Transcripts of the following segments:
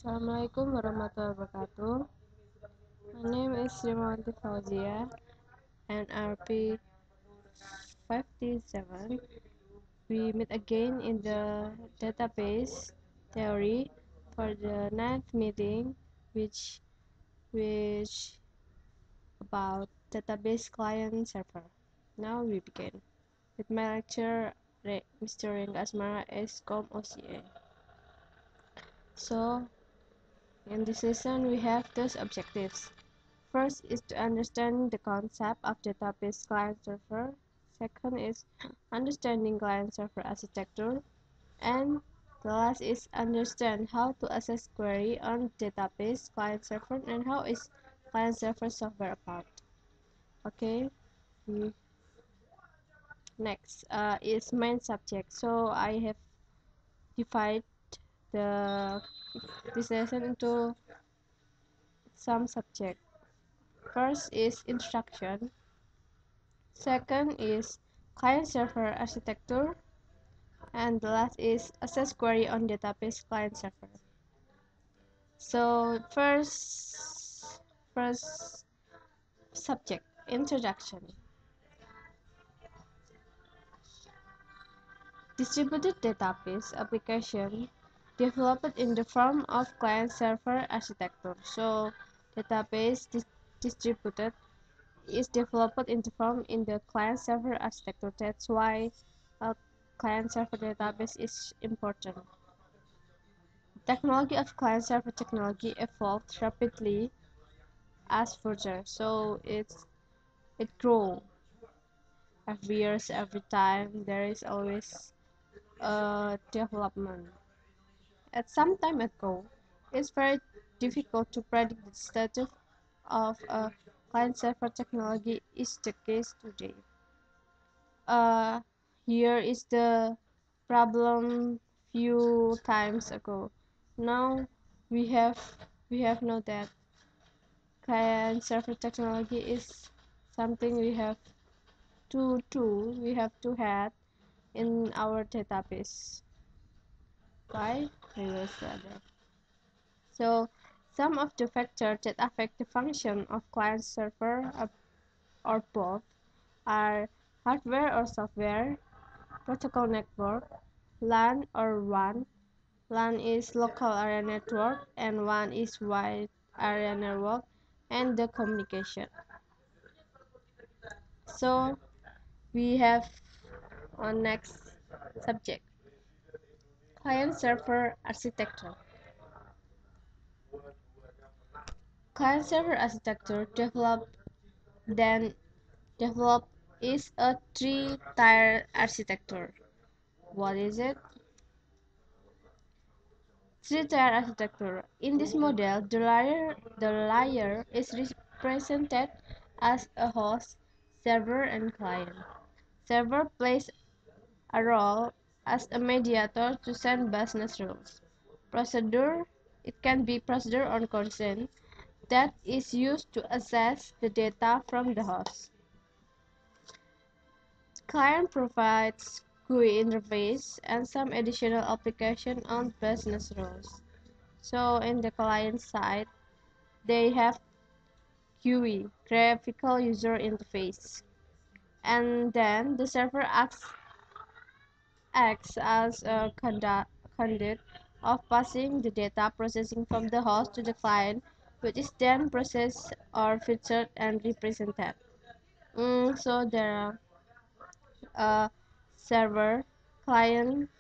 Assalamualaikum warahmatullahi wabarakatuh. My name is Srimawanti Fauzia, NRP 57. We meet again in the database theory for the ninth meeting, which about database client server. Now we begin with my lecturer, Mr. Rengga Asmara S.Com OCA. So, in this lesson, we have those objectives. First is to understand the concept of database client-server. Second is understanding client-server architecture. And the last is understand how to access query on database client-server and how is client-server software about. Okay. Next is main subject. So I have divided this lesson into some subject. First is instruction. Second is client-server architecture. And the last is access query on database client-server. So first subject, introduction. Distributed database application developed in the form of client-server architecture. So database distributed is developed in the form in the client-server architecture. That's why a client-server database is important. Technology of client-server technology evolved rapidly as further, so it grows every years, every time there is always a development. At some time ago, it's very difficult to predict the status of a client-server technology is the case today. Here is the problem few times ago. Now we have know that client-server technology is something we have to have in our database. Why? We will see that. So some of the factors that affect the function of client-server or both are hardware or software, protocol network, LAN or WAN. LAN is local area network and WAN is wide area network, and the communication. So we have on next subject, client-server architecture. Client-server architecture developed is a three-tier architecture. What is it? Three-tier architecture. In this model, the layer is represented as a host, server, and client. Server plays a role as a mediator to send business rules. Procedure, it can be procedure on consent that is used to access the data from the host. Client provides GUI interface and some additional application on business rules. So in the client side, they have GUI, graphical user interface. And then the server acts as a conduit of passing the data processing from the host to the client, which is then processed or filtered and represented. So there are server, client,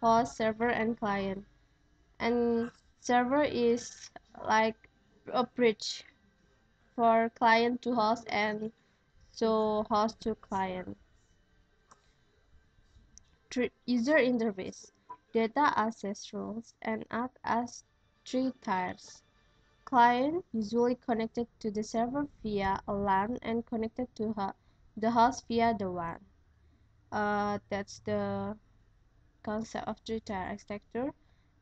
host, server, and client. And server is like a bridge for client to host and so host to client. User interface, data access rules, and act as three tiers. Client usually connected to the server via a LAN and connected to the host via the WAN. That's the concept of three-tier architecture.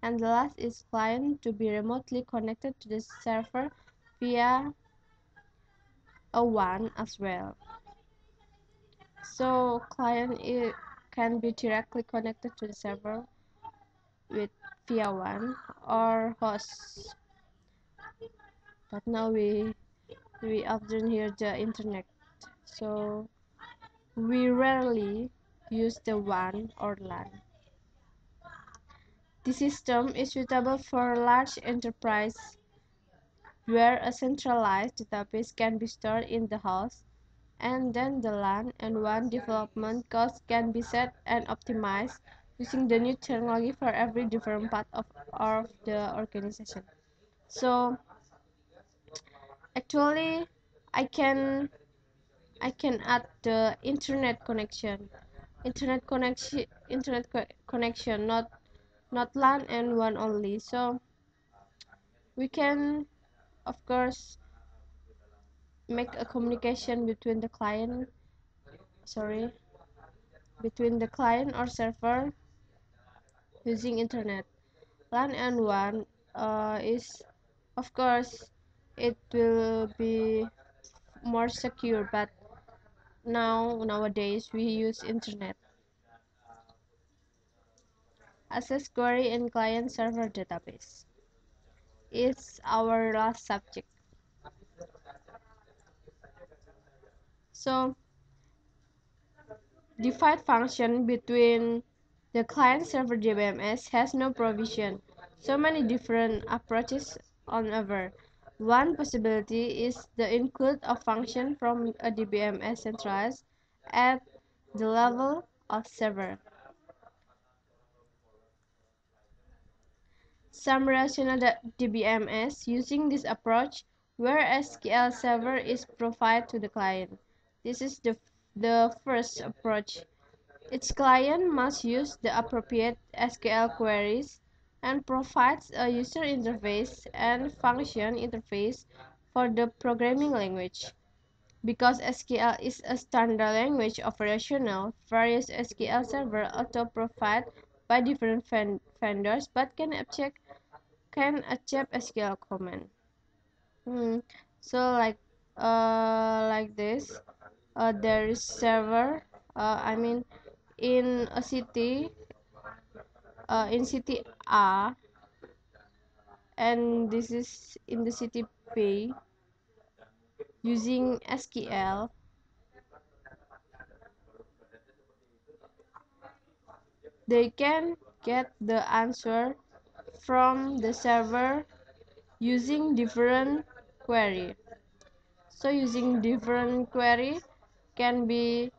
And the last is client to be remotely connected to the server via a WAN as well. So client can be directly connected to the server with via WAN or host. But now we often hear the internet, so we rarely use the WAN or LAN. The system is suitable for large enterprise where a centralized database can be stored in the host, and then the LAN and WAN development costs can be set and optimized using the new technology for every different part of the organization. So actually, I can I can add the internet connection, not LAN and WAN only. So we can, of course, make a communication sorry between the client or server using internet. LAN and WAN is, of course, it will be more secure, but nowadays we use internet. Access query in client server database is our last subject. So divide function between the client server DBMS has no provision. So many different approaches on over. One possibility is the include of function from a DBMS centralized at the level of server. Some rational DBMS using this approach where SQL server is provided to the client. This is the first approach. Each client must use the appropriate SQL queries and provides a user interface and function interface for the programming language. Because SQL is a standard language operational, various SQL servers auto provided by different vendors but can accept SQL command. So like this, there is server. I mean, in a city, in city A, and this is in the city B. Using SQL, they can get the answer from the server using different query. So using different query can be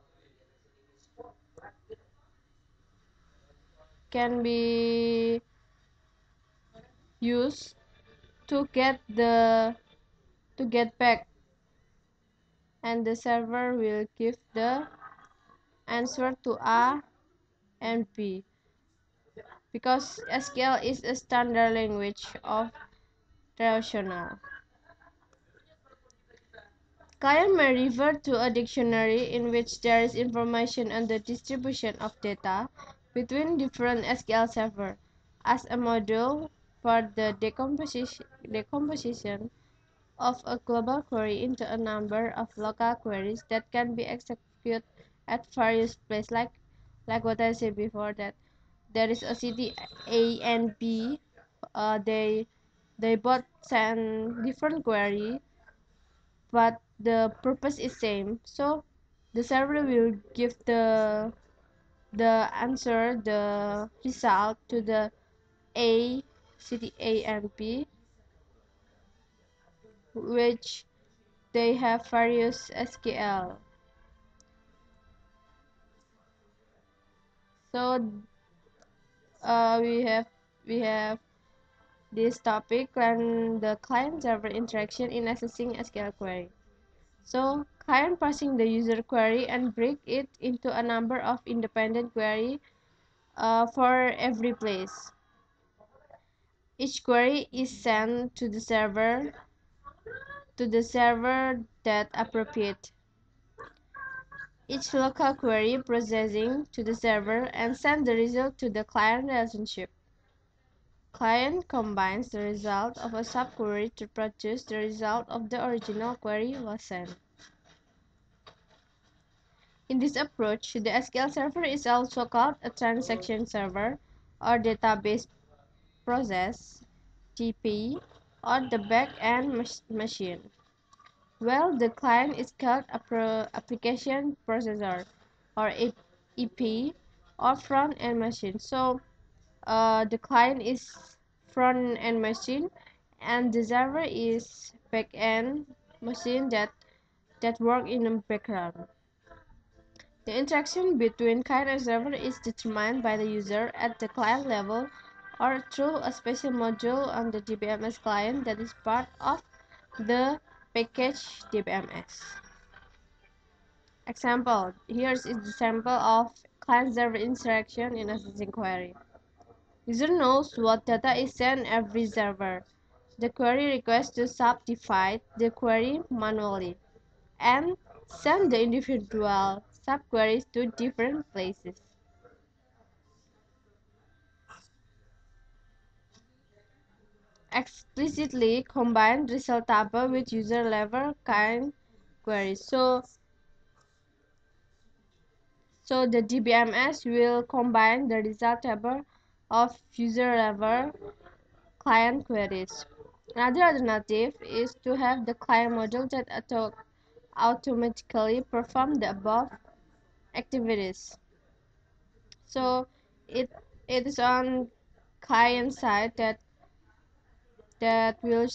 used to get back, and the server will give the answer to A and B. Because SQL is a standard language of relational. Client may refer to a dictionary in which there is information on the distribution of data between different SQL servers as a module for the decomposition of a global query into a number of local queries that can be executed at various places, like what I said before, that there is a city A and B. They both send different query, but the purpose is same. So the server will give the result to the A city A and B, which they have various SQL. So we have this topic and the client server interaction in accessing SQL query. So client parsing the user query and break it into a number of independent query for every place. Each query is sent to the server that appropriate each local query processing to the server and send the result to the client relationship. Client combines the result of a subquery to produce the result of the original query was sent. In this approach, the SQL server is also called a transaction server or database process (TP) or the back-end machine, while the client is called application processor or EP or front-end machine. So the client is front-end machine and the server is back-end machine that work in the background. The interaction between client and server is determined by the user at the client level or through a special module on the DBMS client that is part of the package DBMS. Example: here is the sample of client-server interaction in assessing query. User knows what data is sent every server. The query requests to subdivide the query manually and send the individual subqueries to different places. Explicitly combine result table with user level kind queries. So the DBMS will combine the result table of user level client queries. Another alternative is to have the client module that automatically perform the above activities. So it it is on client side that will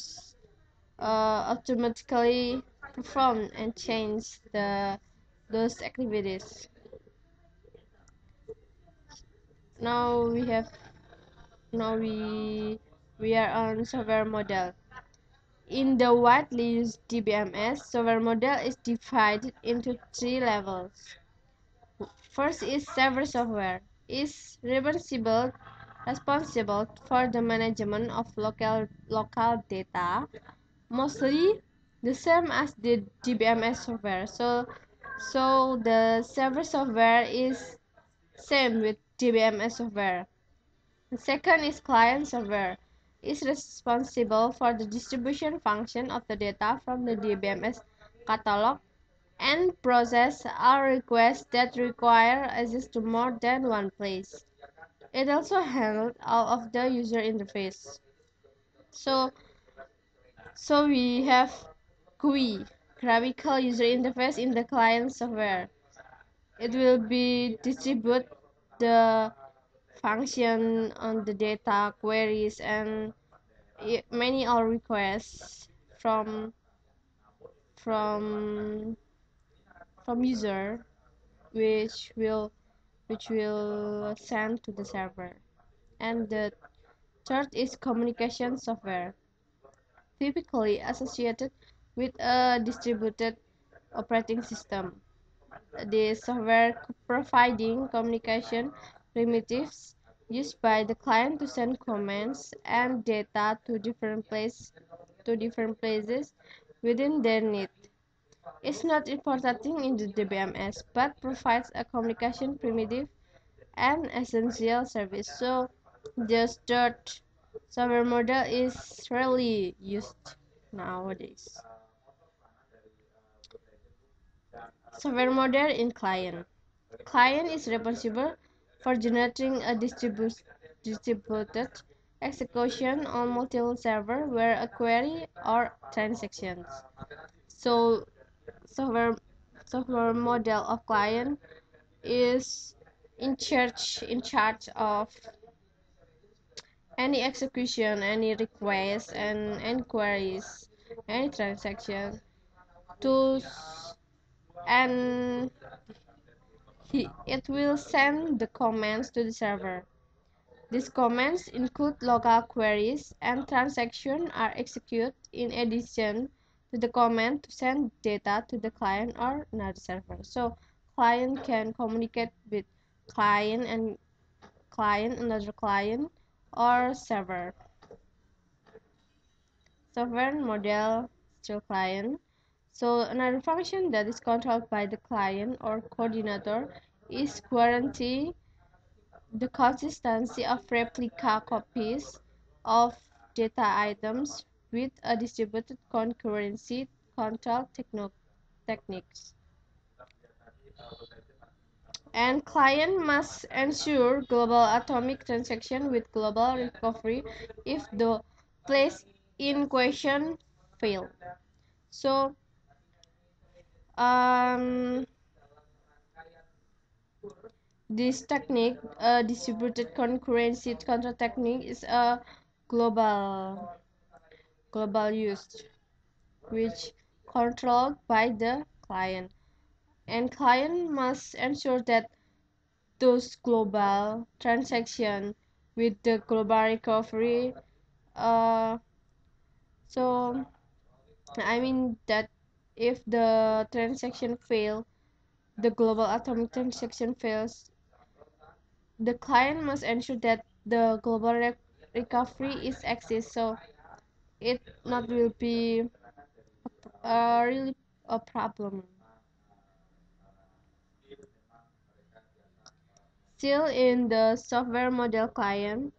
automatically perform and change those activities. Now we are on software model. In the widely used DBMS, software model is divided into three levels. First is server software. Is responsible for the management of local data, mostly the same as the DBMS software. So the server software is same with DBMS software. The second is client software. Is responsible for the distribution function of the data from the DBMS catalog and process all requests that require access to more than one place. It also handles all of the user interface. So we have GUI, graphical user interface in the client software. It will be distribute the function on the data queries and many all requests from from user which will send to the server. And the third is communication software, typically associated with a distributed operating system. The software providing communication primitives used by the client to send commands and data to different places within their need. It's not importing into the DBMS, but provides a communication primitive and essential service. So the third software model is rarely used nowadays. Software model in client. Client is responsible for generating a distributed execution on multiple servers where a query or transactions. So software model of client is in charge of any execution, any request, and inquiries, any transaction, tools, and it will send the commands to the server. These commands include local queries, and transactions are executed in addition to the command to send data to the client or another server. So client can communicate with another client, or server. Software model still client. So another function that is controlled by the client or coordinator is guarantee the consistency of replica copies of data items with a distributed concurrency control techniques. And client must ensure global atomic transaction with global recovery if the place in question fail. So um, this technique, distributed concurrency control technique, is a global use, which controlled by the client. And client must ensure that those global transaction with the global recovery. So I mean that if the transaction fail, the global atomic transaction fails, the client must ensure that the global recovery is exists. So it not will be really a problem. Still in the software model client,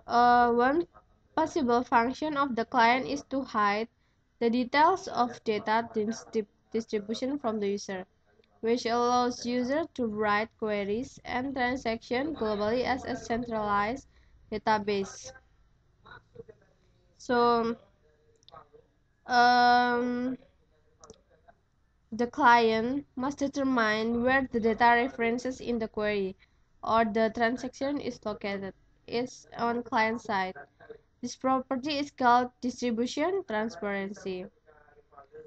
one possible function of the client is to hide the details of data distribution from the user, which allows user to write queries and transactions globally as a centralized database. So um, the client must determine where the data references in the query or the transaction is located is on client side. This property is called distribution transparency.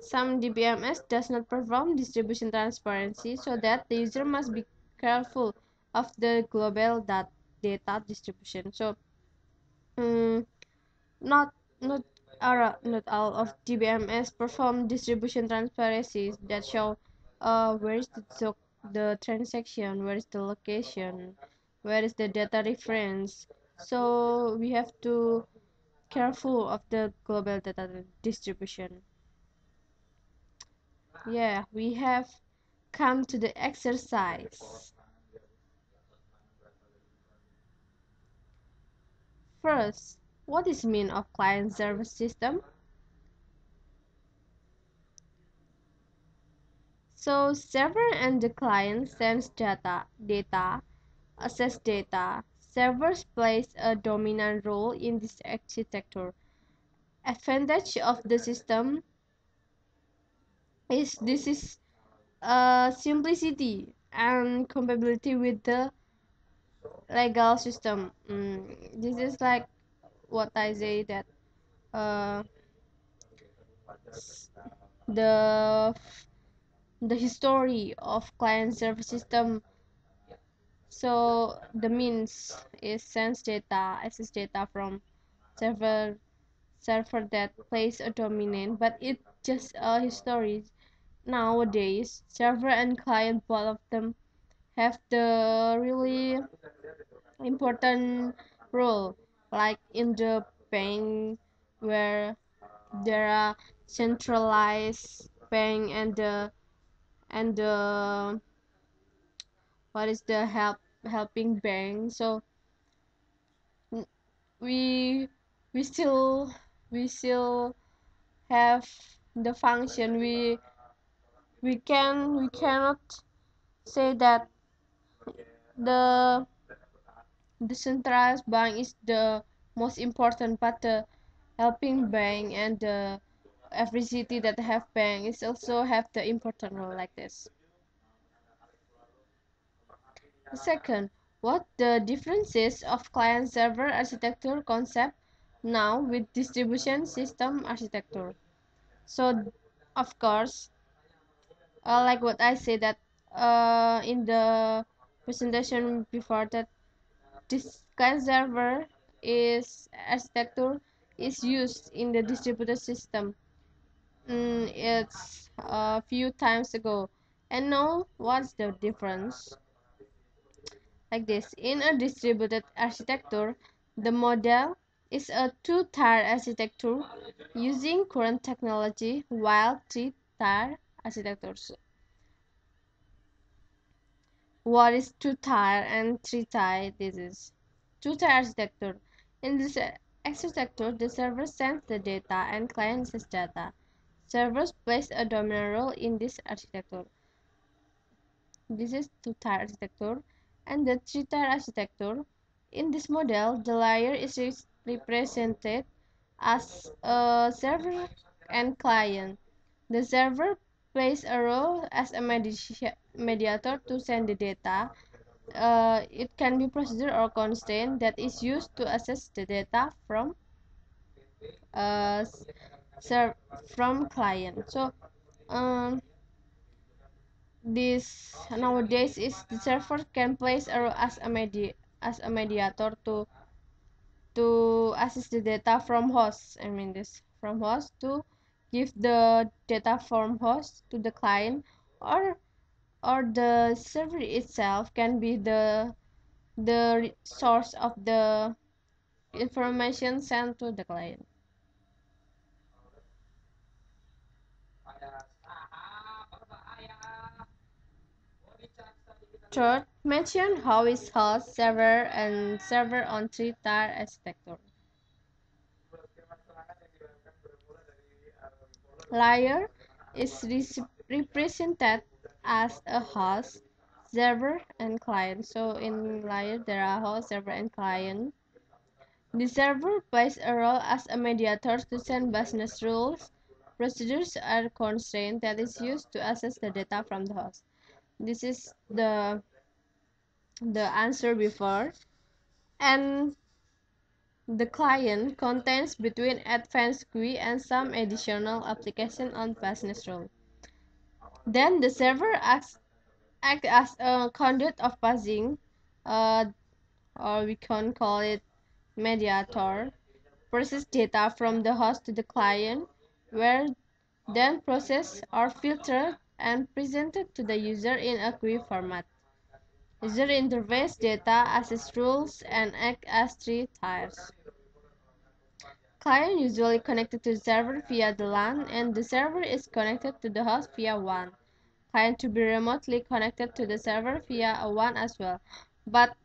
Some DBMS does not perform distribution transparency, so that the user must be careful of the global data distribution. So mm, not not not all of DBMS perform distribution transparencies that show where is the transaction, where is the location, where is the data reference. So we have to careful of the global data distribution. Yeah, we have come to the exercise. First, what is mean of client server system? So server and the client sends data, access data. Servers plays a dominant role in this architecture. Advantage of the system is this is simplicity and compatibility with the legal system. This is like what I say that uh, the the history of client server system. So the means is sends data, access data from server server that plays a dominant, but it just a history. Nowadays, server and client both of them have the really important role, like in the bank where there are centralized bank and the what is the helping bank. So n- we we still we still have the function. We cannot say that the the centralized bank is the most important, but the helping bank and the every city that have bank is also have the important role like this. Second, what the differences of client-server architecture concept now with distribution system architecture. So, of course, like what I said that in the presentation before that, this client-server is architecture is used in the distributed system. It's a few times ago, and now what's the difference? Like this, in a distributed architecture, the model is a two-tier architecture using current technology, while three-tier architectures. What is two-tier and three-tier? This is two-tier architecture. In this architecture, the server sends the data and client sends data. Servers plays a dominant role in this architecture. This is two-tier architecture. And the three-tier architecture. In this model, the layer is represented as a server and client. The server plays a role as a mediator to send the data. It can be procedure or constraint that is used to access the data uh, ser from client. So um, this nowadays is the server can place a role as a mediator to access the data from host. I mean this from host to give the data from host to the client, or the server itself can be the source of the information sent to the client. Third, mention how is host, server, and server on three-tier architecture. Layer is represented as a host, server, and client. So in layer there are host, server, and client. The server plays a role as a mediator to send business rules, procedures, or constraints that is used to access the data from the host. This is the answer before. And the client contains between advanced GUI and some additional application on business rule. Then the server act as a conduit of passing, uh, or we can call it mediator, process data from the host to the client, where then processed or filtered and presented to the user in a GUI format. User interface data access rules and act as three tiers. Client usually connected to the server via the LAN, and the server is connected to the host via WAN. Client to be remotely connected to the server via a WAN as well. But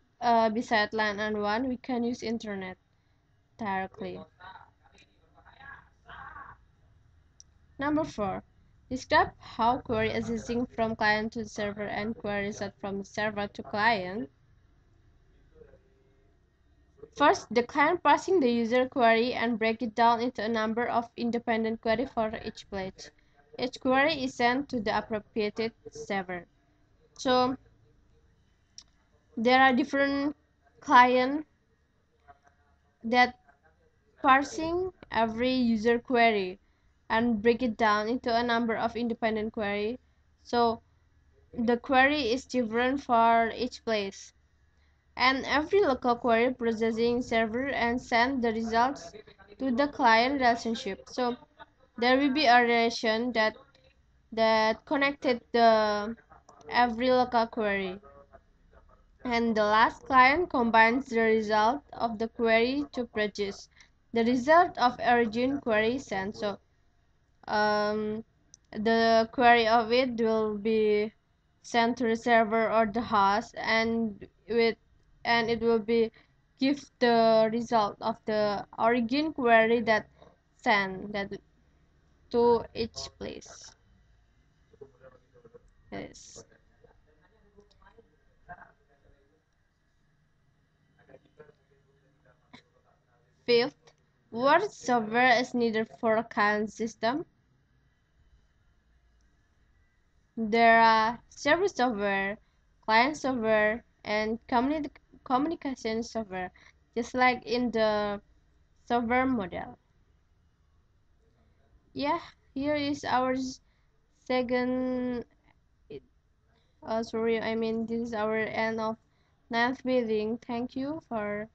beside LAN and WAN, we can use internet directly. Number 4. Describe how query accessing from client to server and query result from server to client. First, the client parsing the user query and break it down into a number of independent queries for each page. Each query is sent to the appropriate server. So there are different clients that parsing every user query and break it down into a number of independent query. So the query is different for each place. And every local query processing server and send the results to the client relationship. So there will be a relation that connected the every local query. And the last client combines the result of the query to produce the result of origin query sent. So the query of it will be sent to the server or the host, and it will be give the result of the origin query that sent that to each place. Yes. Fifth, what software is needed for a client system? There are server software, client software, and communication software, just like in the software model. Yeah, here is our second. Sorry, I mean this is our end of ninth meeting. Thank you for